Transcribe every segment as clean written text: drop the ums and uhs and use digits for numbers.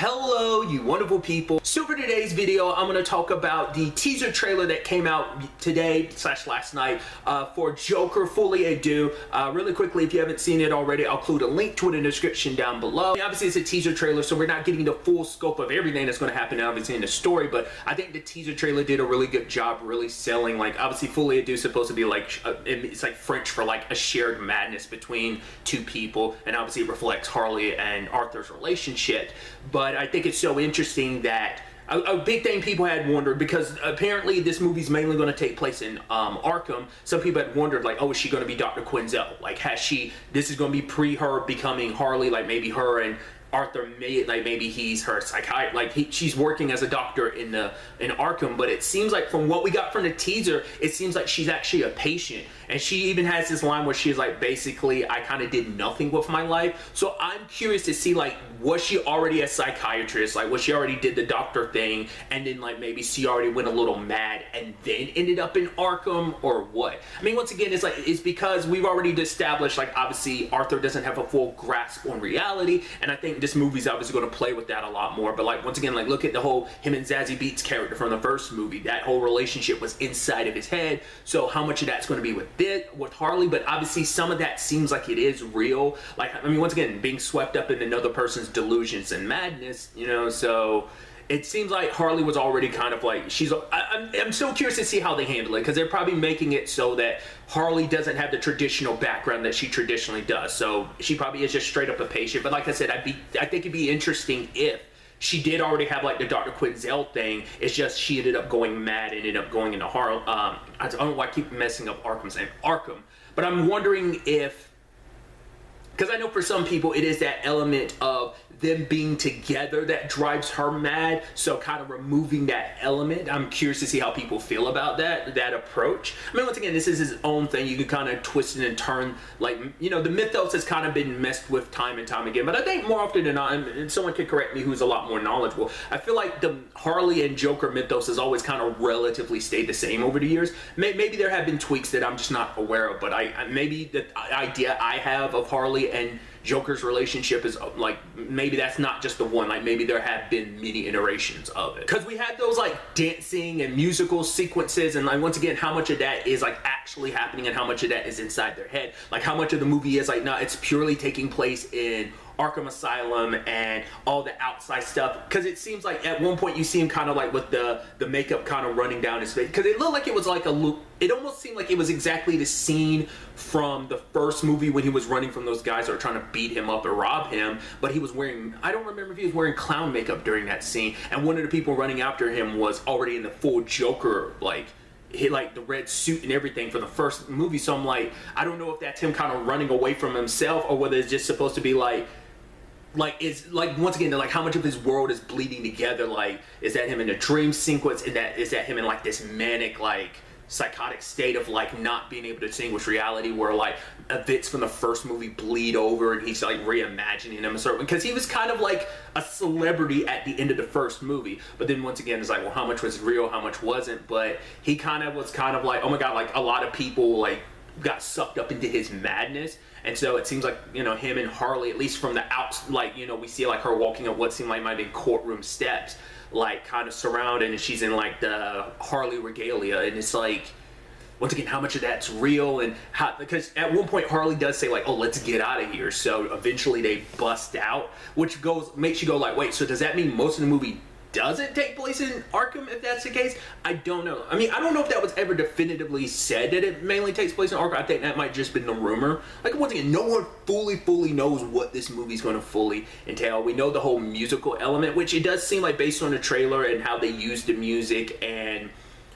Hello, you wonderful people. So for today's video, I'm going to talk about the teaser trailer that came out today / last night for Joker Folie Deux. Really quickly, if you haven't seen it already, I'll include a link to it in the description down below. Obviously, it's a teaser trailer, so we're not getting the full scope of everything that's going to happen obviously in the story, but I think the teaser trailer did a really good job really selling. Like, obviously, Folie Deux is supposed to be like, it's like French for like a shared madness between two people, and obviously it reflects Harley and Arthur's relationship. But I think it's so interesting that a big thing people had wondered, because apparently this movie's mainly going to take place in Arkham. Some people had wondered, like, oh, is she going to be Dr. Quinzel? Like, this is going to be pre her becoming Harley, like maybe her and Arthur maybe he's her psychiatrist, like she's working as a doctor in Arkham. But it seems like from what we got from the teaser, it seems like she's actually a patient, and she even has this line where she's like, basically, I kind of did nothing with my life. So I'm curious to see, like, was she already a psychiatrist? Like, was she already did the doctor thing, and then like maybe she already went a little mad and then ended up in Arkham, or what? I mean, once again, it's because we've already established, like, obviously Arthur doesn't have a full grasp on reality, and I think this movie's obviously going to play with that a lot more. But like, once again, like, look at the whole him and Zazie Beetz character from the first movie. That whole relationship was inside of his head. So how much of that's going to be with Harley? But obviously some of that seems like it is real. Like, I mean, once again, being swept up in another person's delusions and madness, you know. So it seems like Harley was already kind of like, I'm so curious to see how they handle it, because they're probably making it so that Harley doesn't have the traditional background that she traditionally does. So she probably is just straight up a patient. But like I said, I think it'd be interesting if she did already have like the Dr. Quinzel thing. It's just she ended up going mad and ended up going into Harlem. I don't know why I keep messing up Arkham's name. Arkham. But I'm wondering if, because I know for some people it is that element of them being together that drives her mad. So kind of removing that element, I'm curious to see how people feel about that approach. I mean, once again, this is his own thing. You can kind of twist it and turn, like, you know, the mythos has kind of been messed with time and time again. But I think more often than not, and someone could correct me who's a lot more knowledgeable, I feel like the Harley and Joker mythos has always kind of relatively stayed the same over the years. Maybe there have been tweaks that I'm just not aware of, but maybe the idea I have of Harley and Joker's relationship is like, maybe that's not just the one. Like, maybe there have been many iterations of it, because we had those like dancing and musical sequences, and like, once again, how much of that is like actually happening and how much of that is inside their head. Like, how much of the movie is like, no, it's purely taking place in Arkham Asylum and all the outside stuff. Because it seems like at one point you see him kind of like with the makeup kind of running down his face, because it looked like it was like it almost seemed like it was exactly the scene from the first movie when he was running from those guys that were trying to beat him up or rob him. But he was wearing, I don't remember if he was wearing clown makeup during that scene, and one of the people running after him was already in the full Joker, like he like the red suit and everything for the first movie. So I'm like, I don't know if that's him kind of running away from himself, or whether it's just supposed to be like it's like, once again, like, how much of his world is bleeding together. Like, is that him in a dream sequence, and is that him in like this manic, like psychotic state of like not being able to distinguish reality, where like events from the first movie bleed over and he's like reimagining them a certain, because he was kind of like a celebrity at the end of the first movie. But then once again, it's like, well, how much was real, how much wasn't? But he kind of was kind of like, oh my god, like a lot of people like got sucked up into his madness. And so it seems like, you know, him and Harley, at least from the outs, like, you know, we see like her walking up what seemed like might have been courtroom steps, like kind of surrounded, and she's in like the Harley regalia. And it's like, once again, how much of that's real, and how, because at one point Harley does say like, oh, let's get out of here. So eventually they bust out, which makes you go like, wait, so does that mean most of the movie doesn't take place in Arkham, if that's the case? I don't know. I mean, I don't know if that was ever definitively said that it mainly takes place in Arkham. I think that might just been the rumor. Like, once again, no one fully knows what this movie's going to fully entail. We know the whole musical element, which it does seem like, based on the trailer and how they use the music and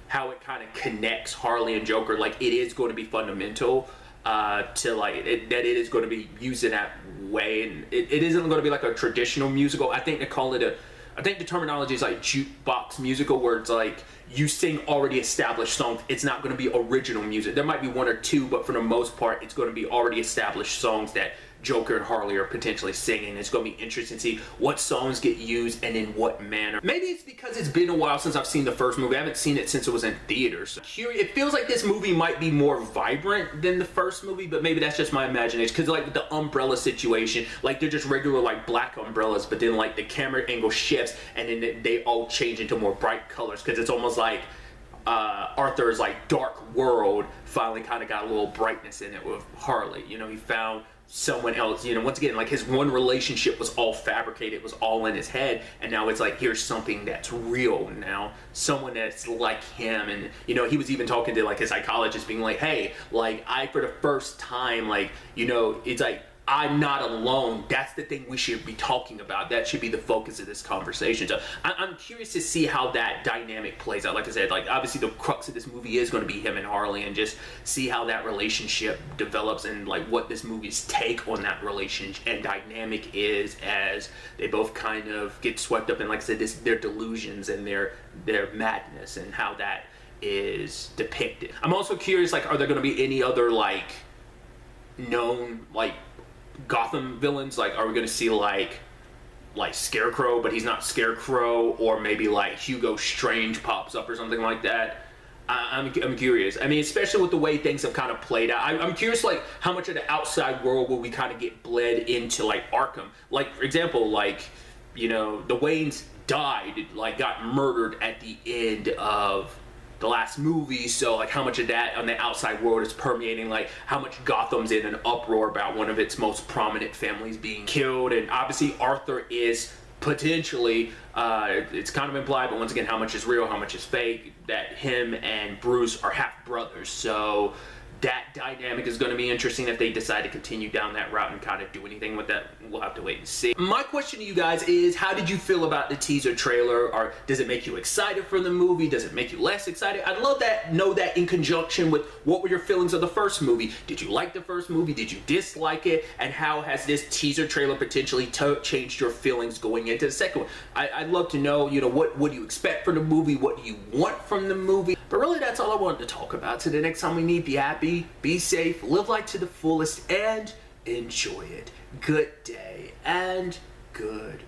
how it kind of connects Harley and Joker, like it is going to be fundamental to like that it is going to be used in that way, and it isn't going to be like a traditional musical. I think they call it I think the terminology is like jukebox musical, where it's like you sing already established songs. It's not going to be original music. There might be one or two, but for the most part, it's going to be already established songs that Joker and Harley are potentially singing. It's going to be interesting to see what songs get used and in what manner. Maybe it's because it's been a while since I've seen the first movie. I haven't seen it since it was in theaters. It feels like this movie might be more vibrant than the first movie, but maybe that's just my imagination. Because like with the umbrella situation, like they're just regular like black umbrellas, but then like the camera angle shifts and then they all change into more bright colors, because it's almost like Arthur's like dark world finally kind of got a little brightness in it with Harley. You know, he found someone else. You know, once again, like his one relationship was all fabricated, it was all in his head, and now it's like here's something that's real now, someone that's like him. And you know, he was even talking to like his psychologist, being like, hey, like I for the first time, like, you know, it's like I'm not alone. That's the thing we should be talking about. That should be the focus of this conversation. So I'm curious to see how that dynamic plays out. Like I said, like obviously the crux of this movie is going to be him and Harley, and just see how that relationship develops and like what this movie's take on that relationship and dynamic is, as they both kind of get swept up in, like I said, their delusions and their madness, and how that is depicted. I'm also curious, like, are there going to be any other like known like Gotham villains? Like, are we going to see like Scarecrow, but he's not Scarecrow, or maybe like Hugo Strange pops up or something like that? I'm curious. I mean, especially with the way things have kind of played out. I'm curious, like, how much of the outside world will we kind of get bled into, like, Arkham? Like, for example, like, you know, the Waynes died, like, got murdered at the end of the last movie, so like how much of that on the outside world is permeating, like how much Gotham's in an uproar about one of its most prominent families being killed. And obviously Arthur is potentially, it's kind of implied, but once again, how much is real, how much is fake, that him and Bruce are half brothers. So that dynamic is going to be interesting if they decide to continue down that route and kind of do anything with that. We'll have to wait and see. My question to you guys is, how did you feel about the teaser trailer? Or does it make you excited for the movie? Does it make you less excited? I'd love that, know that in conjunction with what were your feelings of the first movie. Did you like the first movie? Did you dislike it? And how has this teaser trailer potentially changed your feelings going into the second one? I'd love to know, you know, what do you expect from the movie? What do you want from the movie? But really, that's all I wanted to talk about. So the next time we meet, be happy, be safe, live life to the fullest, and enjoy it. Good day and good